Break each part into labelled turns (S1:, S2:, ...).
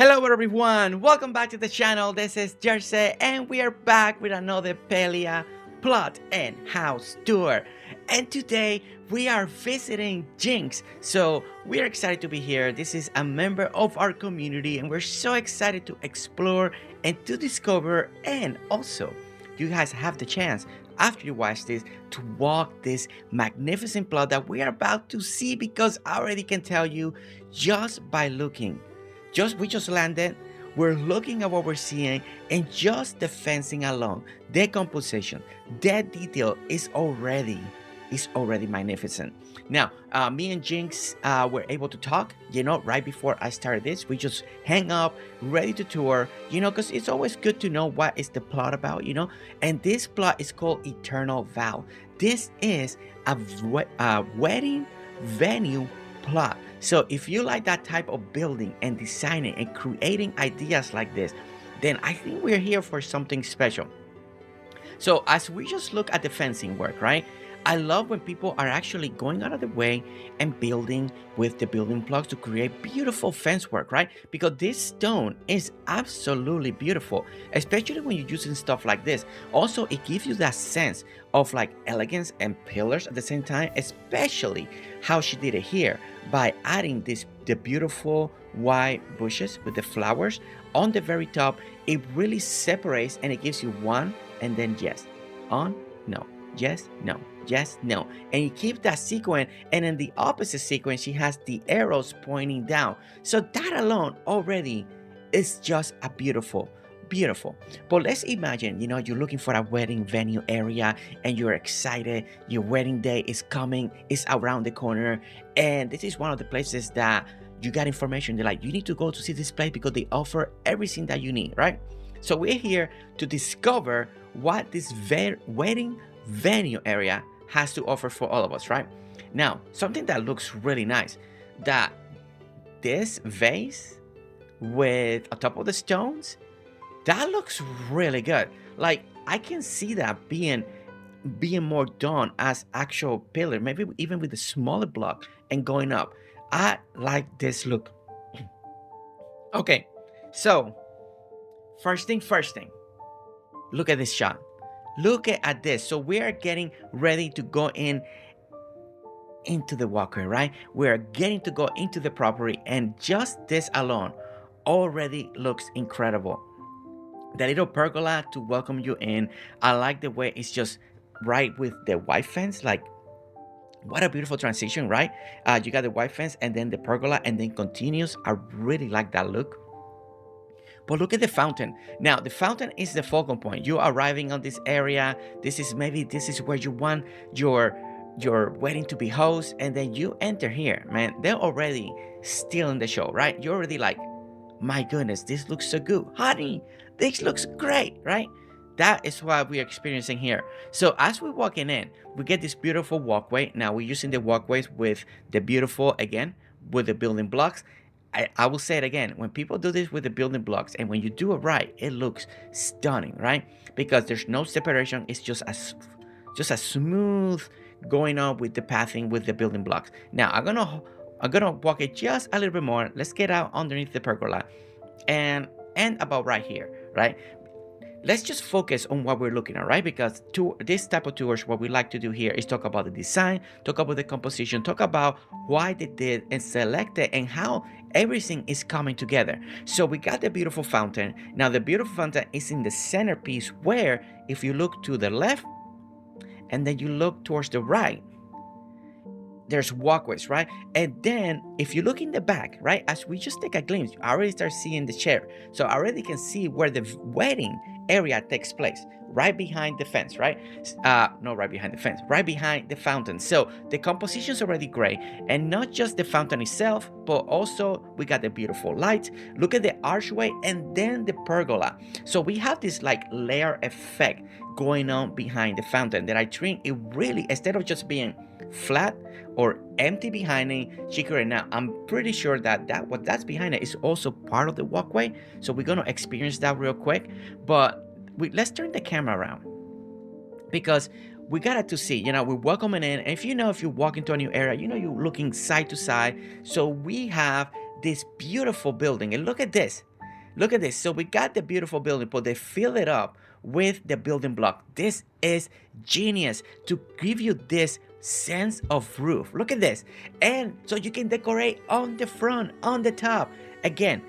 S1: Hello everyone, welcome back to the channel. This is Jersey and we are back with another Palia plot and house tour. And today we are visiting Jinx. So we are excited to be here. This is a member of our community and we're so excited to explore and to discover, and also you guys have the chance after you watch this to walk this magnificent plot that we are about to see, because I already can tell you just by looking. We just landed, we're looking at what we're seeing, and just the fencing alone, the composition, that detail is already magnificent. Now, me and Jinx were able to talk, right before I started this. We just hang up, ready to tour, because it's always good to know what is the plot about, and this plot is called Eternal Vow. This is a wedding venue plot. So if you like that type of building and designing and creating ideas like this, then I think we're here for something special. So as we just look at the fencing work, right? I love when people are actually going out of the way and building with the building blocks to create beautiful fence work, right? Because this stone is absolutely beautiful, especially when you're using stuff like this. Also, it gives you that sense of like elegance and pillars at the same time, especially how she did it here by adding the beautiful white bushes with the flowers on the very top. It really separates and it gives you one and then yes, on, no, yes, no, yes, no, and you keep that sequence, and in the opposite sequence she has the arrows pointing down. So that alone already is just a beautiful. But let's imagine, you're looking for a wedding venue area and you're excited, your wedding day is coming, it's around the corner, and this is one of the places that you got information. They're like, you need to go to see this place because they offer everything that you need, right? So we're here to discover what this wedding venue area has to offer for all of us, right? Now, something that looks really nice, that this vase with on top of the stones, that looks really good. Like, I can see that being more done as actual pillar, maybe even with a smaller block and going up. I like this look. Okay, so first thing, look at this shot. Look at this. So we are getting ready to go into the walkway, right? We are getting to go into the property, and just this alone already looks incredible. The little pergola to welcome you in. I like the way it's just right with the white fence. Like, what a beautiful transition, right? You got the white fence and then the pergola and then continues. I really like that look. But look at the fountain. Now, the fountain is the focal point. You're arriving on this area. This is where you want your wedding to be hosted, and then you enter here, man. They're already stealing the show, right? You're already like, my goodness, this looks so good. Honey, this looks great, right? That is what we're experiencing here. So as we're walking in, we get this beautiful walkway. Now we're using the walkways with the beautiful, again, with the building blocks. I will say it again, when people do this with the building blocks and when you do it right, it looks stunning, right? Because there's no separation. It's just a smooth going on with the pathing with the building blocks. Now I'm gonna walk it just a little bit more. Let's get out underneath the pergola and about right here, right? Let's just focus on what we're looking at, right? Because this type of tours, what we like to do here is talk about the design, talk about the composition, talk about why they did and selected and how everything is coming together. So we got the beautiful fountain. Now the beautiful fountain is in the centerpiece, where if you look to the left and then you look towards the right, there's walkways, right? And then if you look in the back, right, as we just take a glimpse, I already start seeing the chair. So I already can see where the wedding area takes place, right behind the fence, right? Not right behind the fence, right behind the fountain. So the composition is already great, and not just the fountain itself, but also we got the beautiful lights. Look at the archway and then the pergola. So we have this like layer effect going on behind the fountain that I think it really, instead of just being flat or empty behind it, she created. Now I'm pretty sure that what that's behind it is also part of the walkway, so we're gonna experience that real quick. But let's turn the camera around, because we got to see, we're welcoming in. And if you walk into a new area, you're looking side to side. So we have this beautiful building, and look at this. Look at this. So we got the beautiful building, but they fill it up with the building block. This is genius to give you this sense of roof. Look at this. And so you can decorate on the front, on the top. Again,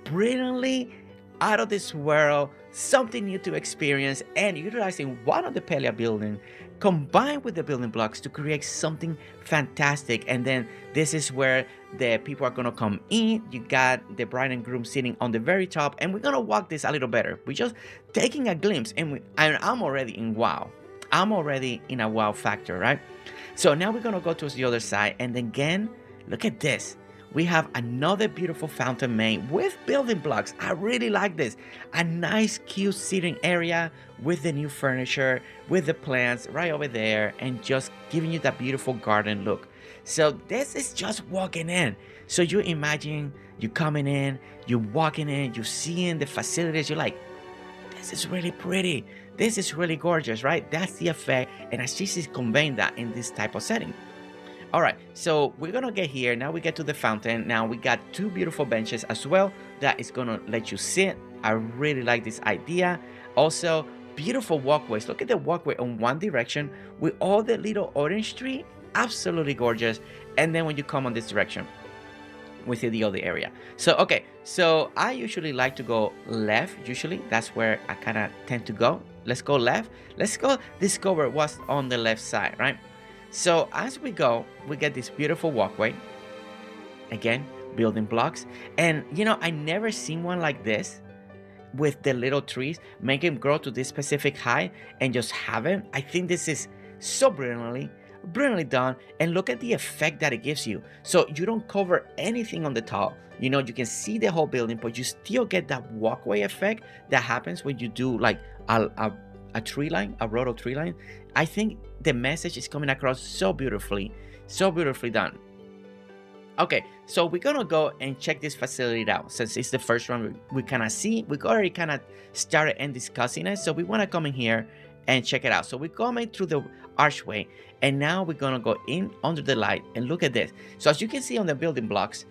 S1: brilliantly out of this world, something new to experience, and utilizing one of the Palia building combined with the building blocks to create something fantastic. And then this is where the people are gonna come in. You got the bride and groom sitting on the very top, and we're gonna walk this a little better. We're just taking a glimpse, and I'm already in wow. I'm already in a wow factor, right? So now we're gonna go to the other side, and again, look at this. We have another beautiful fountain made with building blocks. I really like this. A nice, cute sitting area with the new furniture, with the plants right over there, and just giving you that beautiful garden look. So this is just walking in. So you imagine you coming in, you walking in, you seeing the facilities, you're like, this is really pretty. This is really gorgeous, right? That's the effect, and Ashish is conveying that in this type of setting. All right, so we're gonna get here. Now we get to the fountain. Now we got two beautiful benches as well that is gonna let you sit. I really like this idea. Also, beautiful walkways. Look at the walkway on one direction with all the little orange tree. Absolutely gorgeous. And then when you come on this direction, we see the other area. So, okay, so I usually like to go left. Usually, that's where I kind of tend to go. Let's go left. Let's go discover what's on the left side, right? So as we go, we get this beautiful walkway. Again, building blocks. And you know, I never seen one like this with the little trees, make them grow to this specific height and just have them. I think this is so brilliantly done. And look at the effect that it gives you. So you don't cover anything on the top. You know, you can see the whole building, but you still get that walkway effect that happens when you do like a tree line, a row of tree line. I think the message is coming across so beautifully done. Okay, so we're gonna go and check this facility out. Since it's the first one we kind of see, we already kind of started and discussing it. So we want to come in here and check it out. So we're coming through the archway, and now we're gonna go in under the light and look at this. So as you can see on the building blocks,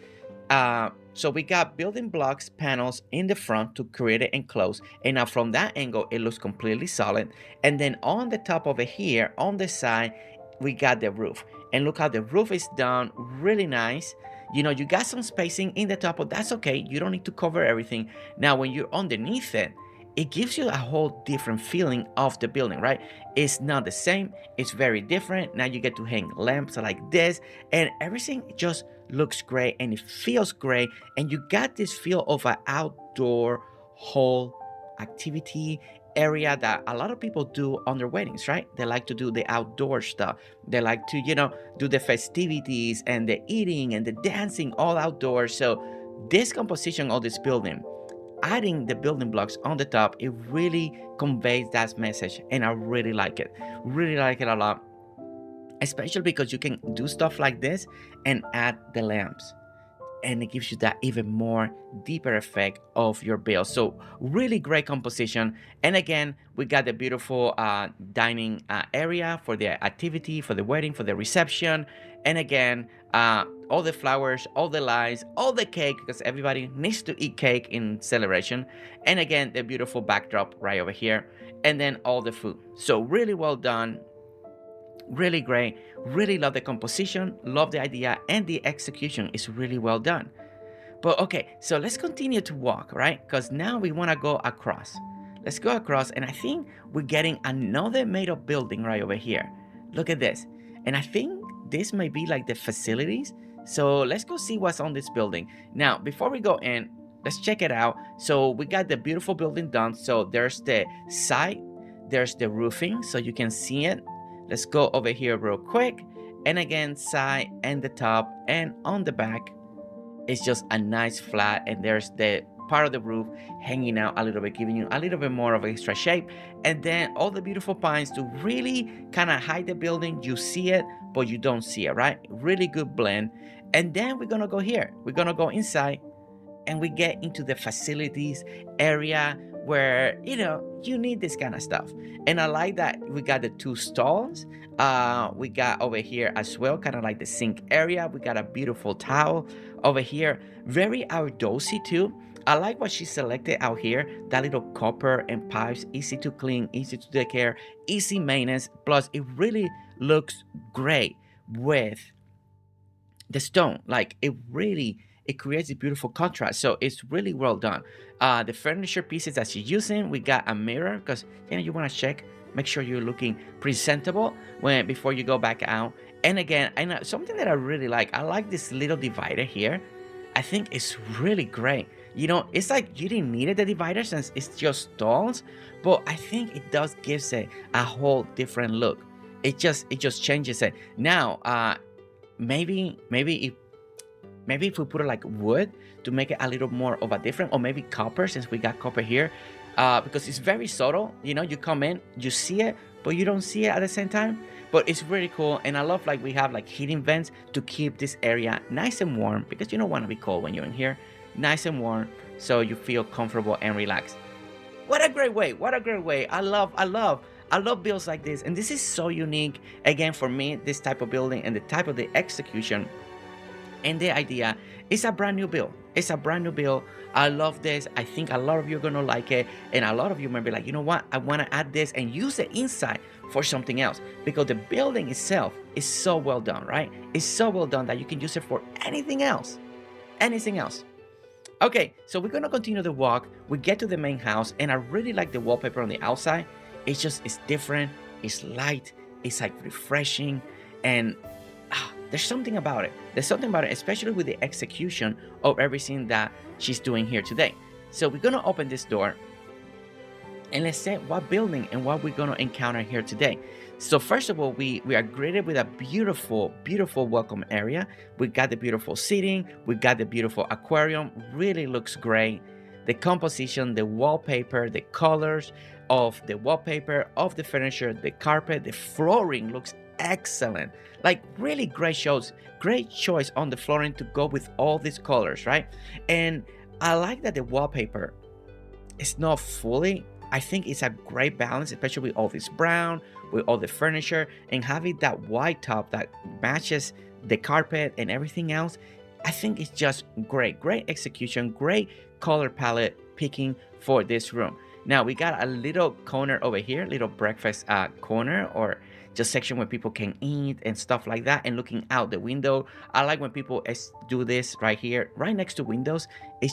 S1: so we got building blocks panels in the front to create it and close, and now from that angle it looks completely solid. And then on the top over here on the side we got the roof, and look how the roof is done really nice. You know, you got some spacing in the top, but that's okay. You don't need to cover everything. Now when you're underneath it, it gives you a whole different feeling of the building, right? It's not the same, it's very different. Now you get to hang lamps like this, and everything just looks great and it feels great. And you got this feel of an outdoor whole activity area that a lot of people do on their weddings, right? They like to do the outdoor stuff. They like to, you know, do the festivities and the eating and the dancing all outdoors. So this composition of this building, adding the building blocks on the top, it really conveys that message, and I really like it a lot, especially because you can do stuff like this and add the lamps, and it gives you that even more deeper effect of your build. So really great composition. And again, we got the beautiful dining area for the activity, for the wedding, for the reception. And again, all the flowers, all the lights, all the cake, because everybody needs to eat cake in celebration. And again, the beautiful backdrop right over here, and then all the food. So really well done, really great. Really love the composition, love the idea, and the execution is really well done. But okay, so let's continue to walk, right? Because now we want to go across. Let's go across, and I think we're getting another made-up building right over here. Look at this. And I think this might be like the facilities. So let's go see what's on this building. Now, before we go in, let's check it out. So we got the beautiful building done. So there's the side, there's the roofing, so you can see it. Let's go over here real quick. And again, side and the top and on the back, it's just a nice flat. And there's the part of the roof hanging out a little bit, giving you a little bit more of extra shape. And then all the beautiful pines to really kind of hide the building. You see it, but you don't see it, right? Really good blend. And then we're gonna go here. We're gonna go inside, and we get into the facilities area where, you know, you need this kind of stuff. And I like that we got the two stalls. We got over here as well, kind of like the sink area. We got a beautiful towel over here, very outdoorsy too. I like what she selected out here. That little copper and pipes, easy to clean, easy to take care, easy maintenance. Plus, it really looks great with the stone. Like it creates a beautiful contrast. So it's really well done. The furniture pieces that she's using, we got a mirror because you want to check, make sure you're looking presentable before you go back out. And again, something that I really like, I like this little divider here. I think it's really great. It's like you didn't need the divider since it's just stalls, but I think it does gives it a whole different look. It just changes it. Now, maybe if we put it like wood to make it a little more of a different, or maybe copper since we got copper here, because it's very subtle. You come in, you see it, but you don't see it at the same time. But it's really cool, and I love like we have like heating vents to keep this area nice and warm, because you don't want to be cold when you're in here. Nice and warm, so you feel comfortable and relaxed. What a great way! What a great way! I love builds like this, and this is so unique. Again, for me, this type of building and the type of the execution and the idea is a brand new build. It's a brand new build. I love this. I think a lot of you are gonna like it, and a lot of you might be like, you know what? I want to add this and use the inside for something else, because the building itself is so well done, right? It's so well done that you can use it for anything else. Anything else. Okay, so we're gonna continue the walk. We get to the main house, and I really like the wallpaper on the outside. It's different, it's light, it's like refreshing, and there's something about it. There's something about it, especially with the execution of everything that she's doing here today. So we're gonna open this door, and let's say what building and what we're gonna encounter here today. So first of all, we are greeted with a beautiful, beautiful welcome area. We got the beautiful seating, we got the beautiful aquarium, really looks great. The composition, the wallpaper, the colors of the wallpaper, of the furniture, the carpet, the flooring looks excellent. Like really great choice on the flooring to go with all these colors, right? And I like that the wallpaper is not fully, I think it's a great balance, especially with all this brown, with all the furniture, and having that white top that matches the carpet and everything else. I think it's just great execution, great color palette picking for this room. Now we got a little corner over here, little breakfast corner, or just section where people can eat and stuff like that, and looking out the window. I like when people do this right here, right next to windows. It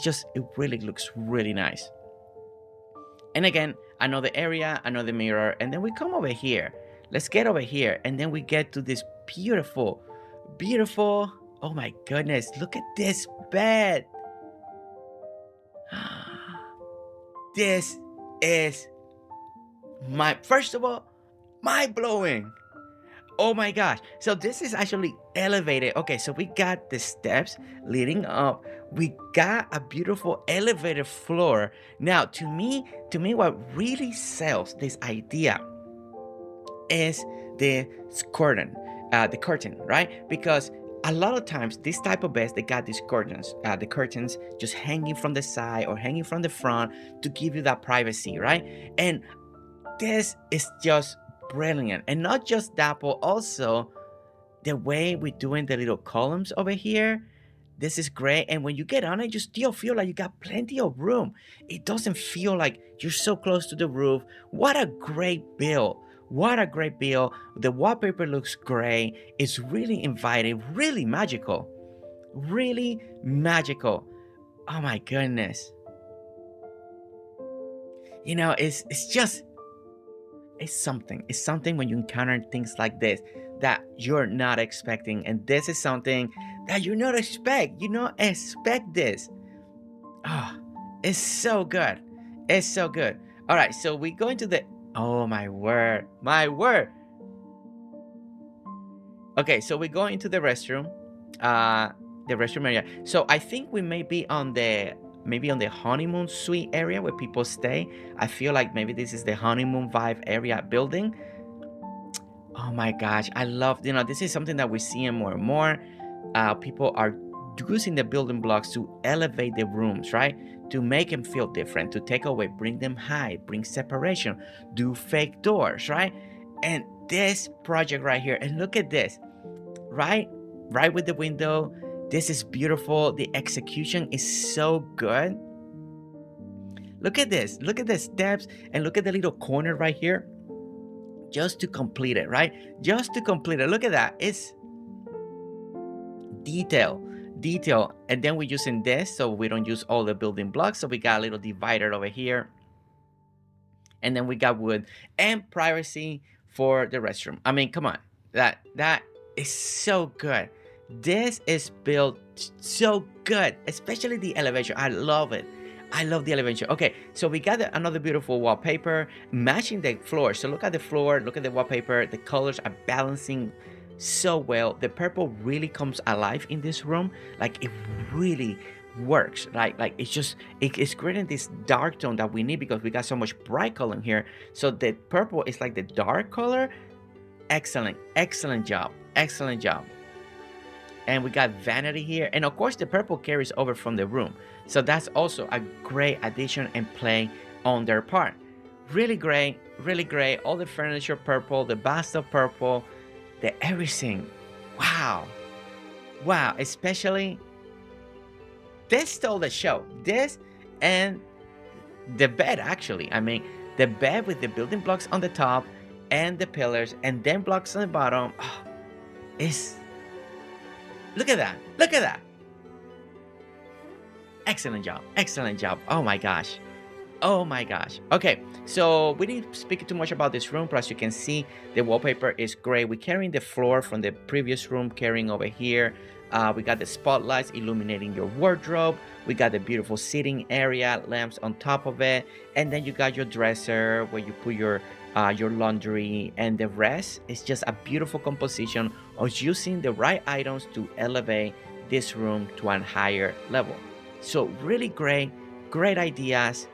S1: really looks really nice. And again, another area, another mirror, and then we come over here. Let's get over here, and then we get to this beautiful, oh my goodness, look at this bed. This is first of all, mind-blowing. Oh my gosh. So this is actually elevated. Okay, so we got the steps leading up. We got a beautiful elevated floor. Now, to me, what really sells this idea is the curtain, right? Because a lot of times, this type of beds, they got these curtains, the curtains just hanging from the side or hanging from the front to give you that privacy, right? And this is just brilliant. And not just that, but also the way we're doing the little columns over here. This is great. And when you get on it, you still feel like you got plenty of room. It doesn't feel like you're so close to the roof. What a great build. What a great build. The wallpaper looks great. It's really inviting, really magical. Really magical. Oh my goodness. It's something when you encounter things like this that you're not expecting, and this is something that you not expect this. It's so good. All right, so we go into the, oh my word. Okay, so we go into the restroom area. So I think we may be on the honeymoon suite area where people stay. I feel like maybe this is the honeymoon vibe area building. Oh my gosh, I love, this is something that we're seeing more and more. People are using the building blocks to elevate the rooms, right? To make them feel different, to take away, bring them high, bring separation, do fake doors, right? And this project right here, and look at this, right with the window. This is beautiful. The execution is so good. Look at this. Look at the steps and look at the little corner right here. Just to complete it, right? Just to complete it. Look at that. It's detail. And then we're using this so we don't use all the building blocks. So we got a little divider over here. And then we got wood and privacy for the restroom. I mean, come on. That is so good. This is built so good, especially the elevation. I love it. I love the elevation. Okay, so we got another beautiful wallpaper matching the floor. So look at the floor, look at the wallpaper. The colors are balancing so well. The purple really comes alive in this room. Like, it really works. Like it's creating this dark tone that we need because we got so much bright color in here. So the purple is like the dark color. Excellent job. And we got vanity here, and of course the purple carries over from the room, so that's also a great addition and play on their part. Really great. All the furniture purple, the bathtub purple, the everything. Wow, especially this stole the show. This and the bed, actually. I mean, the bed with the building blocks on the top and the pillars and then blocks on the bottom. Oh, is look at that. Excellent job. Oh my gosh. Okay, so we didn't speak too much about this room, but as you can see, the wallpaper is great. We're carrying the floor from the previous room, carrying over here. We got the spotlights illuminating your wardrobe. We got the beautiful sitting area, lamps on top of it, and then you got your dresser where you put your laundry, and the rest is just a beautiful composition of using the right items to elevate this room to a higher level. So really great ideas.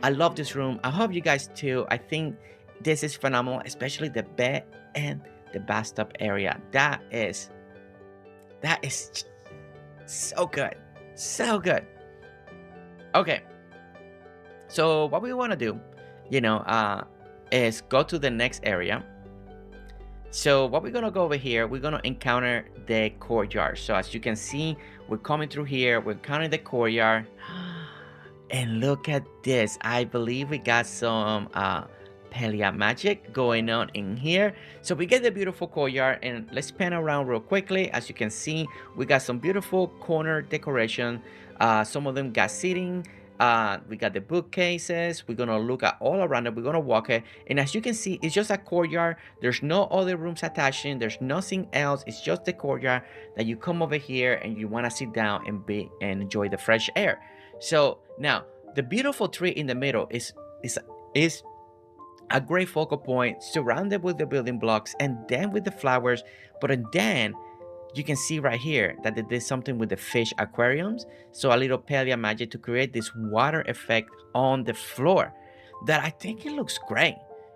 S1: I love this room. I hope you guys too. I think this is phenomenal, especially the bed and the bathtub area. That is so good. Okay, so what we want to do, is go to the next area. So what we're gonna go over here, we're gonna encounter the courtyard. So as you can see, we're coming through here, we're encountering the courtyard. And look at this. I believe we got some Palia magic going on in here. So we get the beautiful courtyard, and let's pan around real quickly. As you can see, we got some beautiful corner decoration. Some of them got seating. We got the bookcases. We're gonna look at all around it. We're gonna walk it, and as you can see, it's just a courtyard. There's no other rooms attaching. There's nothing else. It's just the courtyard that you come over here and you want to sit down and enjoy the fresh air. So now the beautiful tree in the middle is a great focal point, surrounded with the building blocks and then with the flowers. But then you can see right here that they did something with the fish aquariums. So a little Palia magic to create this water effect on the floor that I think it looks great.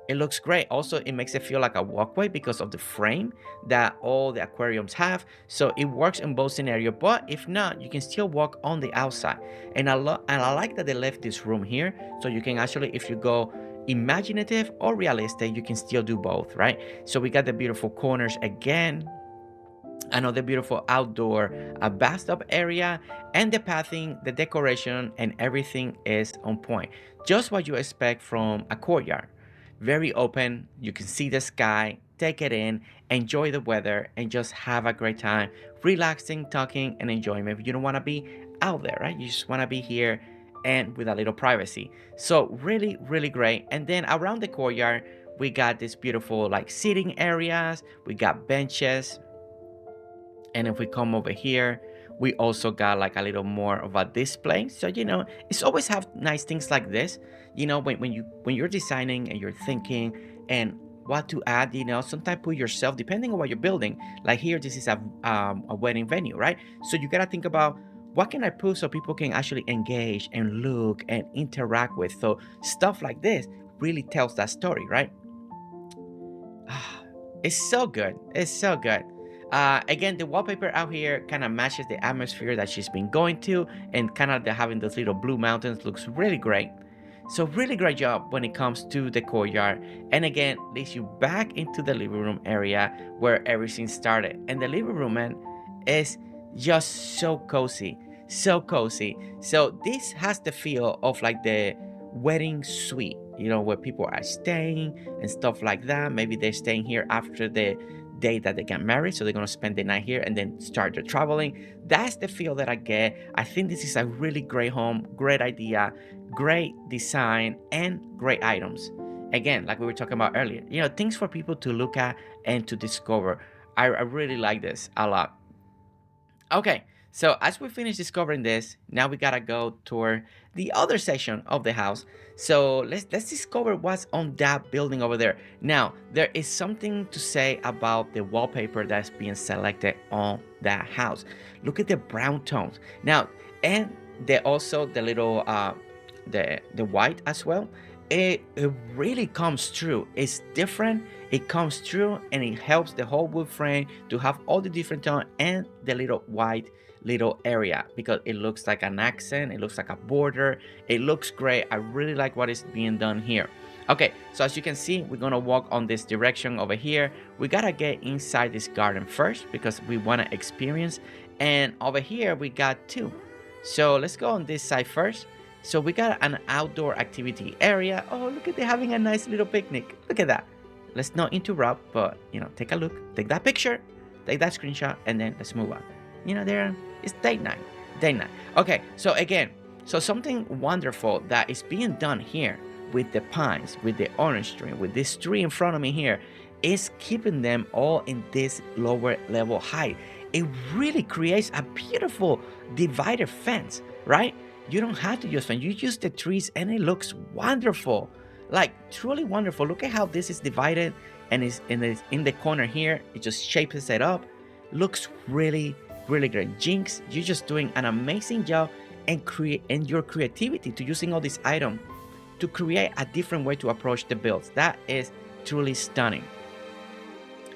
S1: It looks great. Also, it makes it feel like a walkway because of the frame that all the aquariums have. So it works in both scenarios, but if not, you can still walk on the outside. And I like that they left this room here. So you can actually, if you go imaginative or realistic, you can still do both, right? So we got the beautiful corners again. Another beautiful outdoor bathtub area, and the pathing, the decoration, and everything is on point. Just what you expect from a courtyard. Very open, you can see the sky, take it in, enjoy the weather, and just have a great time, relaxing, talking, and enjoying. Maybe you don't want to be out there, right? You just want to be here and with a little privacy. So really, really great. And then around the courtyard, we got this beautiful like sitting areas, we got benches. And if we come over here, we also got like a little more of a display. So, it's always have nice things like this. When you're designing and you're thinking and what to add, sometimes put yourself, depending on what you're building. Like here, this is a wedding venue, right? So you gotta think about what can I put so people can actually engage and look and interact with. So stuff like this really tells that story, right? It's so good. Again, the wallpaper out here kind of matches the atmosphere that she's been going to, and kind of having those little blue mountains looks really great. So really great job when it comes to the courtyard. And again, leads you back into the living room area where everything started. And the living room, man, is just so cozy. So this has the feel of like the wedding suite, you know, where people are staying and stuff like that. Maybe they're staying here after the day that they get married, so they're gonna spend the night here and then start their traveling. That's the feel that I get. I think this is a really great home, great idea, great design, and great items. Again, like we were talking about earlier, you know, things for people to look at and to discover. I really like this a lot. Okay, so as we finish discovering this, now we gotta go toward the other section of the house. So let's discover what's on that building over there. Now, there is something to say about the wallpaper that's being selected on that house. Look at the brown tones. Now, and also the little the white as well. It really comes through. It's different. It comes through and it helps the whole wood frame to have all the different tone and the little white little area, because it looks like an accent, it looks like a border, it looks great. I really like what is being done here. Okay, so as you can see, we're gonna walk on this direction over here. We gotta get inside this garden first because we want to experience, and over here we got two. So let's go on this side first. So we got an outdoor activity area. Oh, look at, they having a nice little picnic. Look at that. Let's not interrupt, but you know, take a look, take that picture, take that screenshot, and then let's move on. You know, there it's date night, date night. Okay, so again, so something wonderful that is being done here with the pines, with the orange tree, with this tree in front of me here, is keeping them all in this lower level height. It really creates a beautiful divider fence, right? You don't have to use fence, you use the trees and it looks wonderful. Like truly wonderful. Look at how this is divided and is in the corner here. It just shapes it up. Looks really, really great. Jinx, you're just doing an amazing job and your creativity to using all these items to create a different way to approach the builds. That is truly stunning.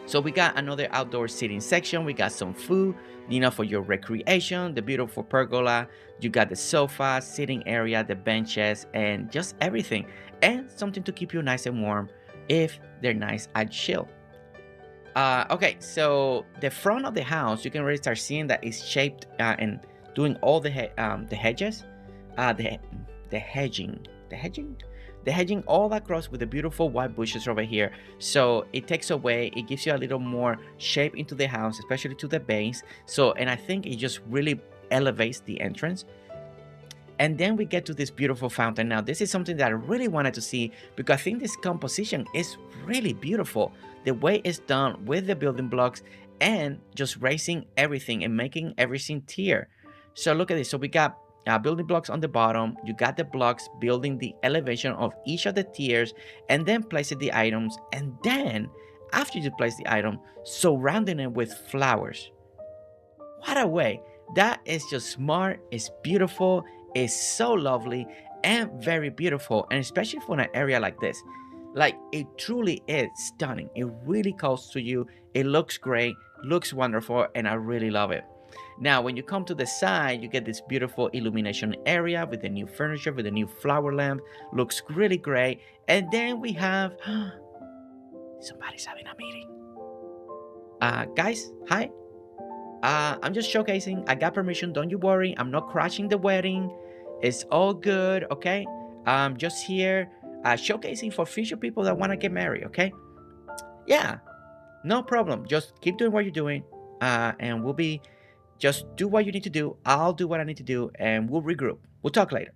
S1: So we got another outdoor seating section. We got some food, you know, for your recreation, the beautiful pergola. You got the sofa, sitting area, the benches, and just everything. And something to keep you nice and warm if they're nice and chill. Okay, so the front of the house, you can already start seeing that it's shaped and doing all the hedges, the hedging all across with the beautiful white bushes over here. So it takes away, it gives you a little more shape into the house, especially to the base. So, and I think it just really elevates the entrance. And then we get to this beautiful fountain. Now, this is something that I really wanted to see because I think this composition is really beautiful. The way it's done with the building blocks and just raising everything and making everything tier. So look at this. So we got building blocks on the bottom. You got the blocks building the elevation of each of the tiers and then placing the items. And then after you place the item, surrounding it with flowers. What a way. That is just smart. It's beautiful. It's so lovely and very beautiful, and especially for an area like this. Like, it truly is stunning. It really calls to you. It looks great, looks wonderful, and I really love it. Now, when you come to the side, you get this beautiful illumination area with the new furniture, with the new flower lamp. Looks really great. And then we have somebody's having a meeting. Guys, hi. I'm just showcasing. I got permission. Don't you worry. I'm not crashing the wedding. It's all good, okay? I'm just here showcasing for future people that want to get married, okay? Yeah, no problem. Just keep doing what you're doing, and we'll be, just do what you need to do. I'll do what I need to do, and we'll regroup. We'll talk later.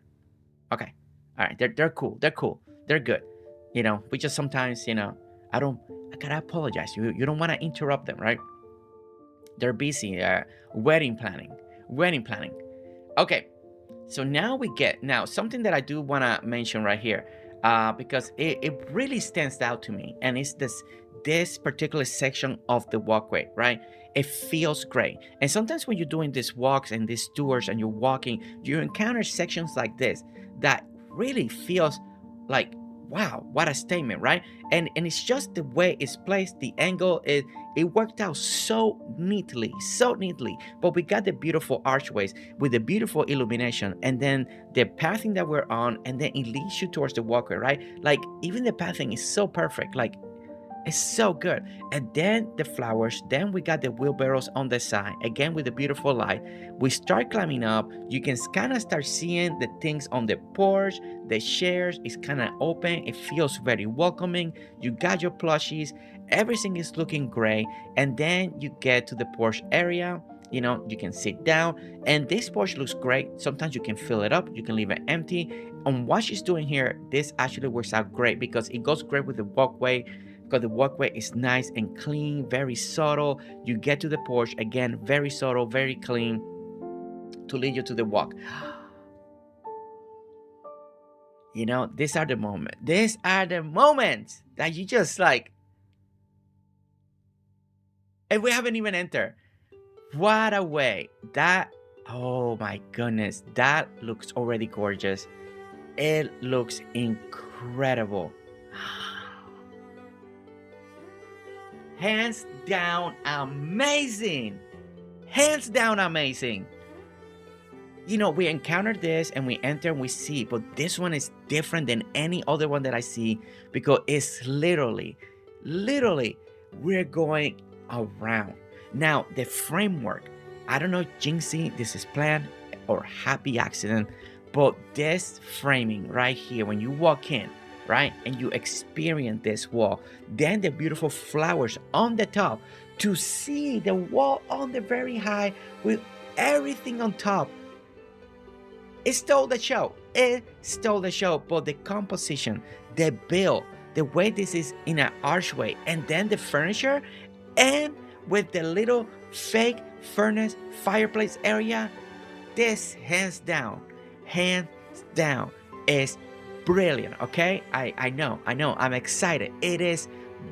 S1: Okay. All right. They're cool. They're cool. They're good. You know, we just sometimes, you know, I gotta apologize. You don't want to interrupt them, right? They're busy. Wedding planning. Okay. So now we get, now something that I do want to mention right here, because it really stands out to me, and it's this particular section of the walkway, right? It feels great. And sometimes when you're doing these walks and these tours and you're walking, you encounter sections like this that really feels like, wow, what a statement, right? And it's just the way it's placed, the angle, it worked out so neatly. But we got the beautiful archways with the beautiful illumination, and then the pathing that we're on, and then it leads you towards the walkway, right? Like, even the pathing is so perfect. Like, It's so good. And then the flowers, then we got the wheelbarrows on the side, again with the beautiful light. We start climbing up. You can kind of start seeing the things on the porch. The chairs is kind of open. It feels very welcoming. You got your plushies. Everything is looking great. And then you get to the porch area. You know, you can sit down, and this porch looks great. Sometimes you can fill it up, you can leave it empty. And what she's doing here, this actually works out great because it goes great with the walkway, because the walkway is nice and clean, very subtle. You get to the porch, again, very subtle, very clean, to lead you to the walk. You know, these are the moments that you just like, and we haven't even entered. What a way. That, oh my goodness, that looks already gorgeous. It looks incredible. Hands down amazing. Hands down amazing. You know, we encountered this and we enter and we see, but this one is different than any other one that I see, because it's literally, we're going around. Now, the framework, I don't know, Jinxie, this is planned or happy accident, but this framing right here, when you walk in, right, and you experience this wall, then the beautiful flowers on the top, to see the wall on the very high with everything on top, it stole the show. It stole the show. But the composition, the build, the way this is in an archway, and then the furniture, and with the little fake furnace fireplace area, this hands down is brilliant. Okay, I know, I'm excited. It is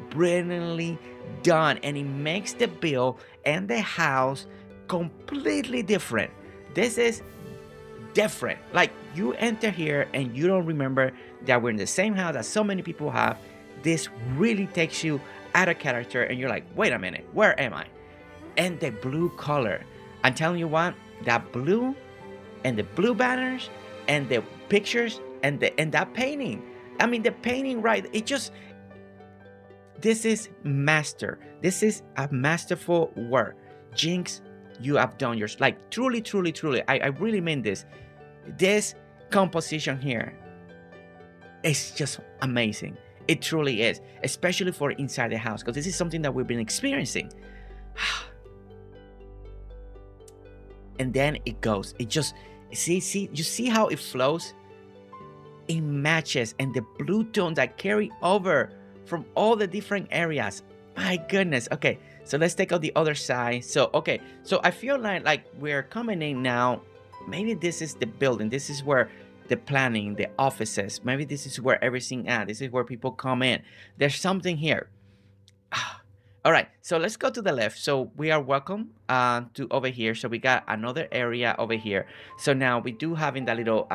S1: brilliantly done, and it makes the build and the house completely different. This is different. Like, you enter here and you don't remember that we're in the same house that so many people have. This really takes you out of character, and you're like, wait a minute, where am I? And the blue color, I'm telling you what, that blue and the blue banners and the pictures and that painting, I mean, the painting, right, it just, this is this is a masterful work. Jinx, you have done yours, like, truly, I really mean this composition here is just amazing. It truly is, especially for inside the house, because this is something that we've been experiencing. And then it goes, it just, see, you see how it flows? It matches, and the blue tones that carry over from all the different areas. My goodness. Okay, so let's take out the other side. So, okay, so I feel like we're coming in now. Maybe this is the building. This is where the planning, the offices, maybe this is where everything at. This is where people come in. There's something here. All right, so let's go to the left. So we are welcome to over here. So we got another area over here. So now we do having that little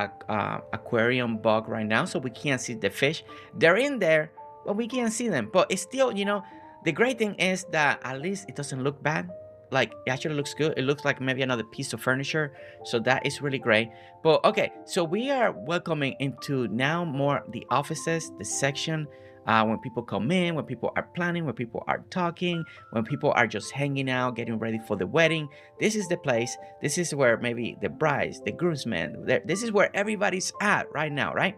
S1: aquarium bug right now, so we can't see the fish. They're in there, but we can't see them. But it's still, you know, the great thing is that at least it doesn't look bad. Like, it actually looks good. It looks like maybe another piece of furniture, so that is really great. But okay, so we are welcoming into now more the offices, the section, when people come in, when people are planning, when people are talking, when people are just hanging out, getting ready for the wedding. This is the place. This is where maybe the brides, the groomsmen, this is where everybody's at right now, right?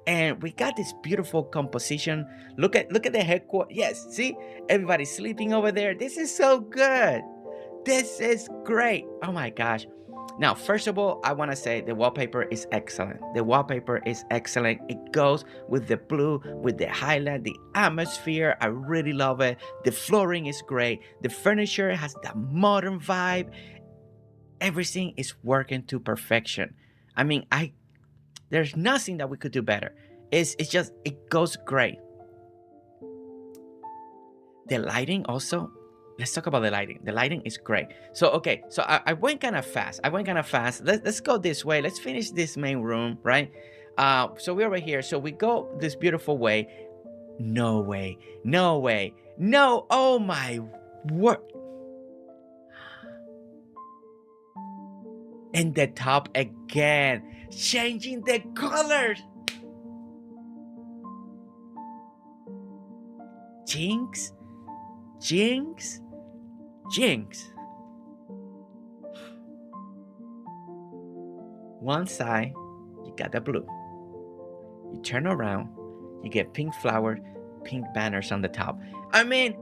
S1: And we got this beautiful composition. Look at the headquarters. Yes, see, everybody's sleeping over there. This is so good. This is great. Oh my gosh. Now, first of all, I want to say the wallpaper is excellent. The wallpaper is excellent. It goes with the blue, with the highlight, the atmosphere. I really love it. The flooring is great. The furniture has that modern vibe. Everything is working to perfection. I mean, there's nothing that we could do better. It's just, it goes great. The lighting also. Let's talk about the lighting. The lighting is great. So, okay, so I went kind of fast. Let's go this way. Let's finish this main room, right? So we're over here. So we go this beautiful way. No way. No, oh my word. And the top again, changing the colors. Jinx, Jinx, Jinx. One side, you got the blue. You turn around, you get pink flower, pink banners on the top. I mean,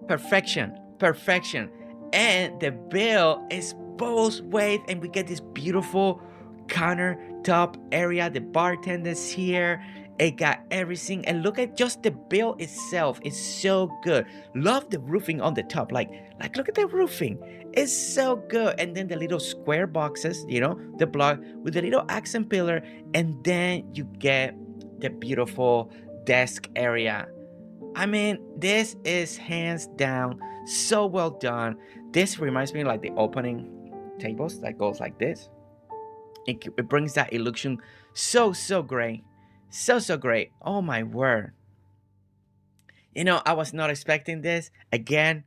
S1: perfection, perfection. And the bill is both ways, and we get this beautiful countertop area. The bartender's here. It got everything, and look at just the bill itself. It's so good. Love the roofing on the top. Like look at the roofing. It's so good. And then the little square boxes, you know, the block with the little accent pillar, and then you get the beautiful desk area. I mean, this is hands down so well done. This reminds me like the opening tables that goes like this. It brings that illusion so great. So great. Oh my word. You know, I was not expecting this. Again.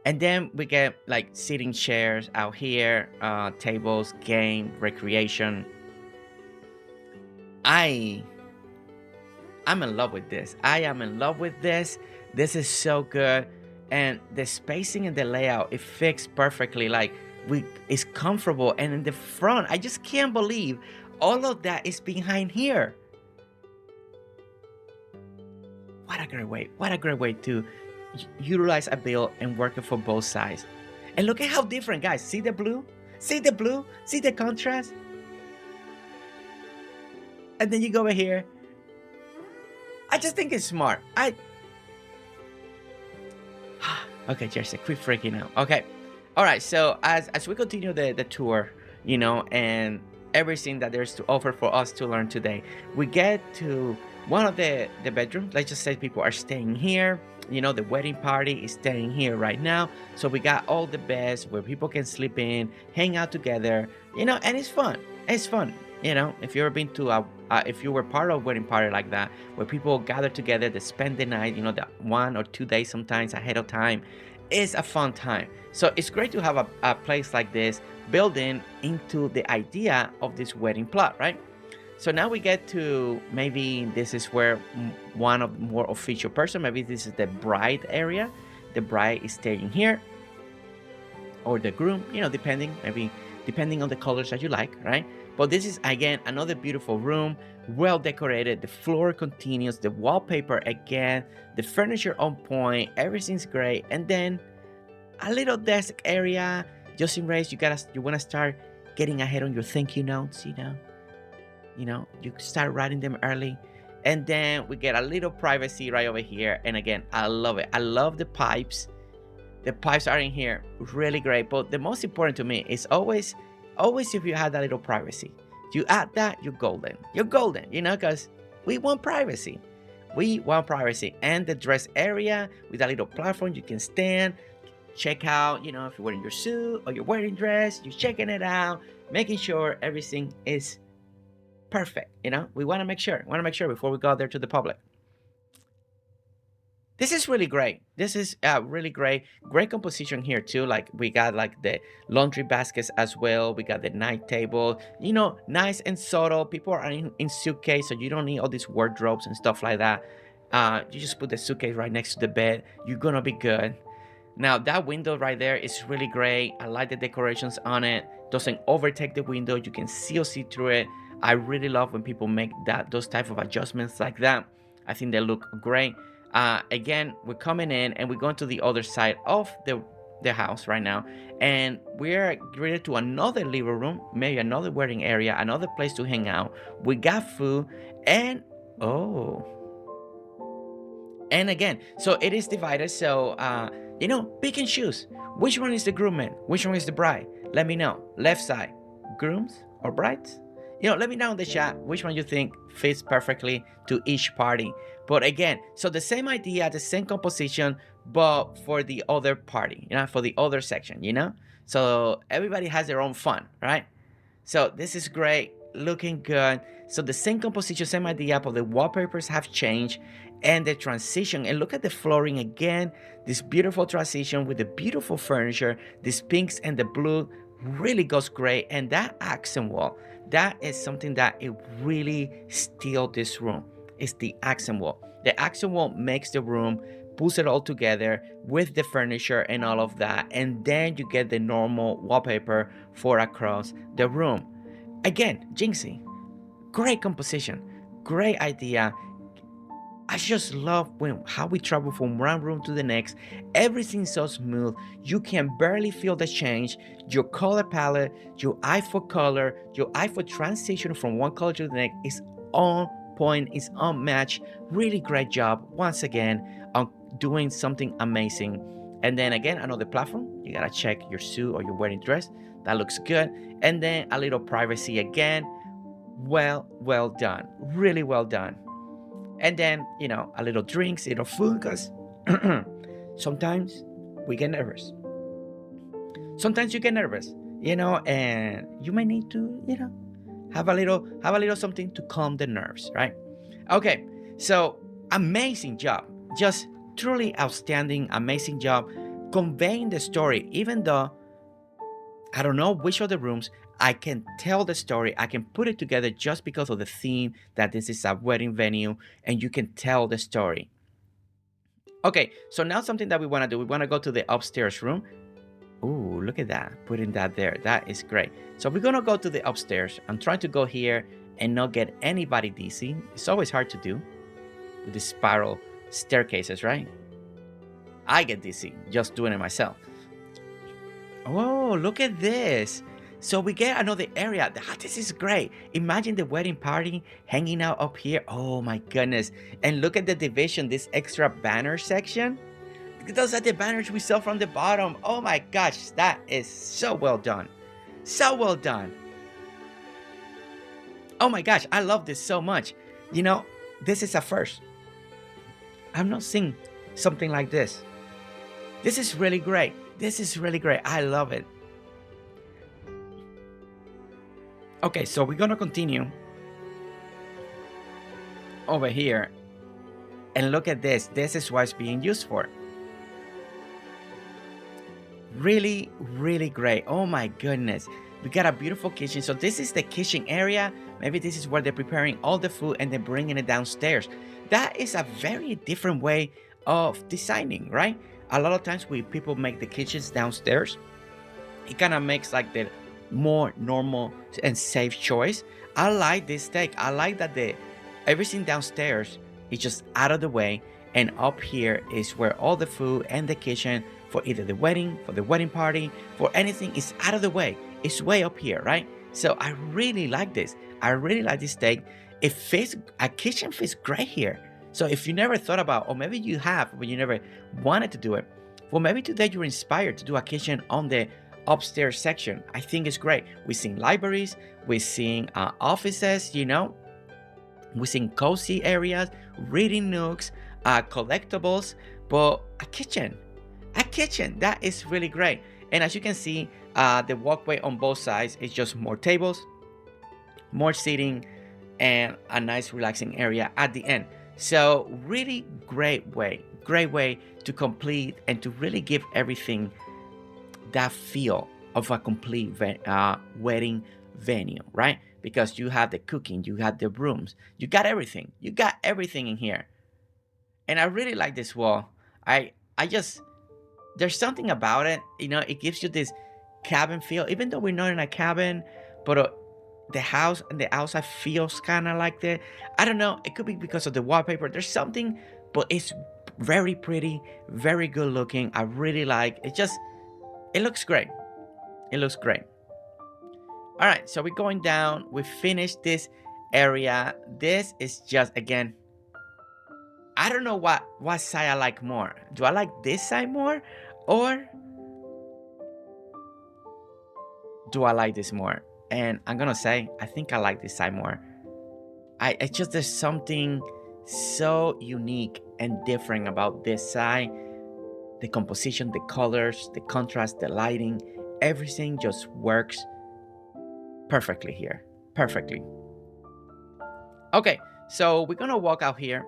S1: And then we get like sitting chairs out here, tables, game, recreation. I'm in love with this. I am in love with this. This is so good. And the spacing and the layout, it fits perfectly. Like, it's comfortable. And in the front, I just can't believe all of that is behind here. What a great way. What a great way to utilize a bill and work it for both sides. And look at how different, guys. See the blue? See the blue? See the contrast? And then you go over here. I just think it's smart. Okay, Jersey, quit freaking out. Okay. All right, so as we continue the tour, you know, and everything that there's to offer for us to learn today, we get to one of the bedrooms. Let's just say people are staying here. You know, the wedding party is staying here right now. So we got all the beds where people can sleep in, hang out together, you know, and it's fun. It's fun. You know, if you've ever been to if you were part of a wedding party like that, where people gather together to spend the night, you know, the 1 or 2 days sometimes ahead of time, it's a fun time. So it's great to have a place like this built into the idea of this wedding plot, right? So now we get to, maybe this is where one of more official person, maybe this is the bride area. The bride is staying here, or the groom, you know, depending on the colors that you like, right? But this is, again, another beautiful room, well decorated. The floor continues, the wallpaper again, the furniture on point, everything's great. And then a little desk area, just in case you want to start getting ahead on your thank you notes, you know, you start writing them early. And then we get a little privacy right over here. And again, I love it. I love the pipes. The pipes are in here, really great. But the most important to me is always if you have that little privacy, you add that, you're golden. You're golden, you know, because we want privacy. We want privacy. And the dress area with a little platform you can stand, check out, you know, if you're wearing your suit or your wedding dress, you're checking it out, making sure everything is perfect. You know, we want to make sure before we go out there to the public. This is really great. This is really great composition here too. Like, we got like the laundry baskets as well. We got the night table, you know, nice and subtle. People are in suitcase, so you don't need all these wardrobes and stuff like that. You just put the suitcase right next to the bed. You're gonna be good. Now that window right there is really great. I like the decorations on it. Doesn't overtake the window. You can still see through it. I really love when people make those type of adjustments like that. I think they look great. Again, we're coming in and we're going to the other side of the house right now, and we're greeted to another living room, maybe another wedding area, another place to hang out. We got food, and again, so it is divided. So you know, pick and choose. Which one is the groomman? Which one is the bride? Let me know. Left side, grooms or brides? You know, let me know in the chat which one you think fits perfectly to each party. But again, so the same idea, the same composition, but for the other party, you know, for the other section, you know? So everybody has their own fun, right? So this is great, looking good. So the same composition, same idea, but the wallpapers have changed, and the transition. And look at the flooring again, this beautiful transition with the beautiful furniture, these pinks and the blue really goes great. And that accent wall, that is something that it really steals this room. is the accent wall. The accent wall makes the room, pulls it all together with the furniture and all of that, and then you get the normal wallpaper for across the room. Again, Jinxie, great composition, great idea. I just love how we travel from one room to the next. Everything's so smooth. You can barely feel the change. Your color palette, your eye for color, your eye for transition from one color to the next is on point, is unmatched. Really great job once again on doing something amazing. And then again, another platform. You gotta check your suit or your wedding dress. That looks good. And then a little privacy again. Well done. Really well done. And then, you know, a little drinks, a little food, because sometimes we get nervous. Sometimes you get nervous, you know, and you may need to, you know, have a little something to calm the nerves, right? Okay, so amazing job. Just truly outstanding, amazing job conveying the story, even though I don't know which of the rooms, I can tell the story. I can put it together just because of the theme that this is a wedding venue and you can tell the story. Okay, so now something that we want to do. We want to go to the upstairs room. Ooh, look at that. Putting that there. That is great. So we're going to go to the upstairs. I'm trying to go here and not get anybody dizzy. It's always hard to do with the spiral staircases, right? I get dizzy just doing it myself. Oh, look at this. So we get another area. This is great. Imagine the wedding party hanging out up here. Oh my goodness. And look at the division, this extra banner section. Those are the banners we saw from the bottom. Oh my gosh, that is so well done. So well done. Oh my gosh, I love this so much. You know, this is a first. I've not seen something like this. This is really great. This is really great. I love it. Okay, so we're gonna continue over here and look at this. This is what it's being used for. Really, really great. Oh my goodness. We got a beautiful kitchen. So this is the kitchen area. Maybe this is where they're preparing all the food and then bringing it downstairs. That is a very different way of designing, right? A lot of times when people make the kitchens downstairs, it kind of makes like the more normal and safe choice. I like this take. I like that everything downstairs is just out of the way, and up here is where all the food and the kitchen for either the wedding, for the wedding party, for anything is out of the way. It's way up here, right? So I really like this. I really like this take. It fits, a kitchen fits great here. So if you never thought about, or maybe you have, but you never wanted to do it, well, maybe today you're inspired to do a kitchen on the upstairs section. I think it's great. We've seen libraries, we've seen offices, you know, we've seen cozy areas, reading nooks, collectibles, but a kitchen, that is really great. And as you can see, the walkway on both sides is just more tables, more seating, and a nice relaxing area at the end. So really great way to complete and to really give everything that feel of a complete wedding venue, right? Because you have the cooking, you have the rooms, you got everything in here. And I really like this wall. I just, there's something about it, you know, it gives you this cabin feel, even though we're not in a cabin, but the house and the outside feels kind of like that. I don't know, it could be because of the wallpaper. There's something, but it's very pretty, very good looking. I really like it. Just, it looks great. It looks great. All right, so we're going down. We finished this area. This is just, again, I don't know what side I like more. Do I like this side more, or do I like this more? And I'm gonna say, I think I like this side more. It's just, there's something so unique and different about this side. The composition, the colors, the contrast, the lighting, everything just works perfectly here. Perfectly. Okay, so we're gonna walk out here.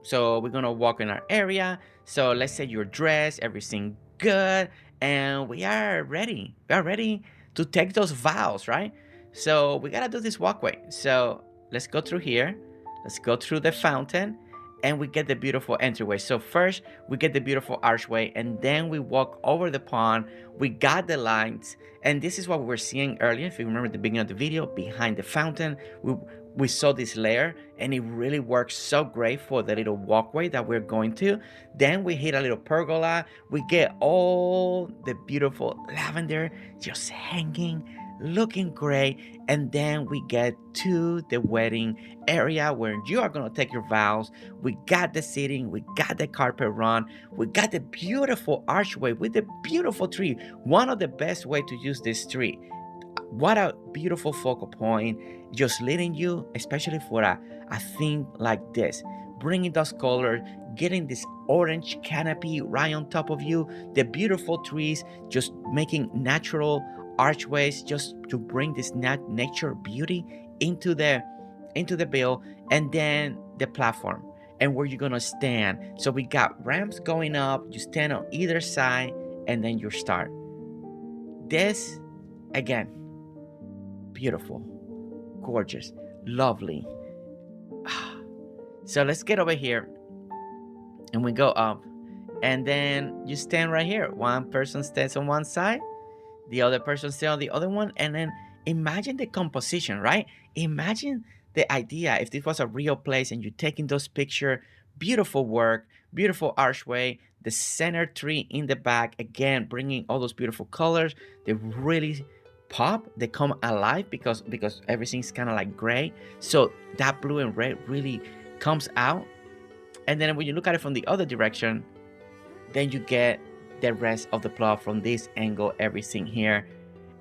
S1: So we're gonna walk in our area. So let's say you're dressed, everything good, and we are ready. We are ready to take those vows, right? So we gotta do this walkway. So let's go through here. let's go through the fountain, and we get the beautiful entryway. So first we get the beautiful archway, and then we walk over the pond. We got the lines, and this is what we were seeing earlier. If you remember the beginning of the video, behind the fountain, we saw this layer, and it really works so great for the little walkway that we're going to. Then we hit a little pergola. We get all the beautiful lavender just hanging, looking great. And then we get to the wedding area where you are going to take your vows. We got the seating, we got the carpet run, we got the beautiful archway with the beautiful tree. One of the best way to use this tree. What a beautiful focal point, just leading you, especially for a theme like this, bringing those colors, getting this orange canopy right on top of you, the beautiful trees, just making natural archways just to bring this nature beauty into the bill, and then the platform and where you're gonna stand. So we got ramps going up, you stand on either side, and then you start. This again, beautiful, gorgeous, lovely. So let's get over here, and we go up, and then you stand right here. One person stands on one side, the other person stands on the other one, and then imagine the composition, right? Imagine the idea if this was a real place and you're taking those pictures. Beautiful work, beautiful archway, the center tree in the back, again bringing all those beautiful colors. They really pop, they come alive because everything's kind of like gray, so that blue and red really comes out. And then when you look at it from the other direction, then you get the rest of the plot from this angle, everything here.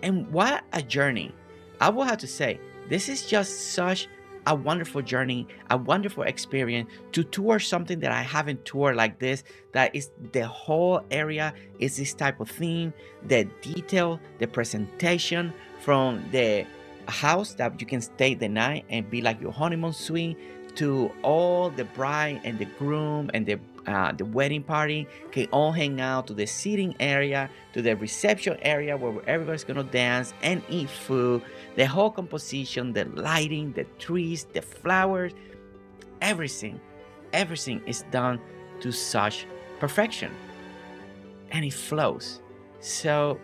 S1: And what a journey. I will have to say, this is just such a wonderful journey, a wonderful experience to tour something that I haven't toured like this, that is the whole area is this type of theme, the detail, the presentation from the house that you can stay the night and be like your honeymoon suite, to all the bride and the groom and the wedding party can all hang out, to the seating area, to the reception area where everybody's gonna dance and eat food. The whole composition, the lighting, the trees, the flowers, everything is done to such perfection, and it flows so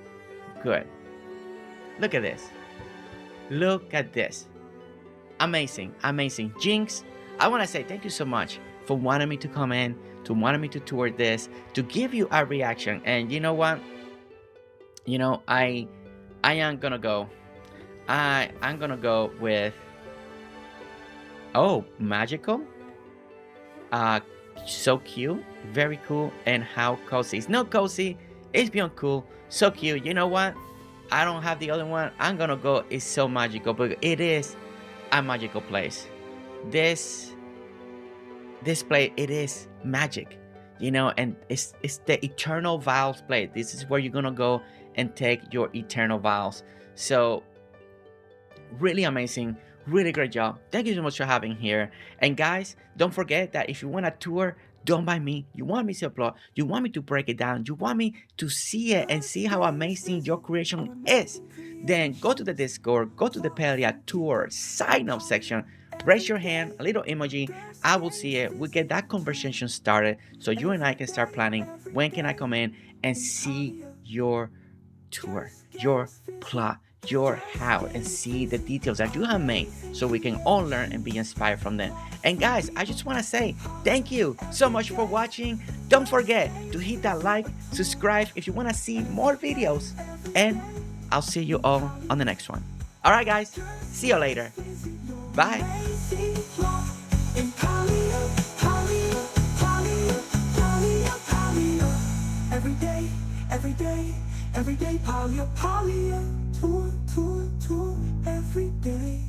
S1: good. Look at this, look at this, amazing, amazing. Jinx, I want to say thank you so much for wanting me to come in, to wanting me to tour this, to give you a reaction. And you know what? You know, I am gonna go. I'm gonna go with, oh, magical. So cute, very cool, and how cozy. It's not cozy, it's beyond cool, so cute. You know what? I don't have the other one. I'm gonna go. It's so magical, but it is a magical place. This place, it is magic, you know, and it's the eternal vows place. This is where you're gonna go and take your eternal vows. So really amazing, really great job. Thank you so much for having here. And guys, don't forget that if you want a tour done by me, you want me to upload, you want me to break it down, you want me to see it and see how amazing your creation is, then go to the Discord, go to the Palia tour sign up section, raise your hand, a little emoji, I will see it. We get that conversation started so you and I can start planning when can I come in and see your tour, your plot, your house, and see the details that you have made so we can all learn and be inspired from them. And guys, I just want to say thank you so much for watching. Don't forget to hit that like, subscribe if you want to see more videos, and I'll see you all on the next one. All right guys, see you later. Bye.
S2: Every day, Palia, tour, every day.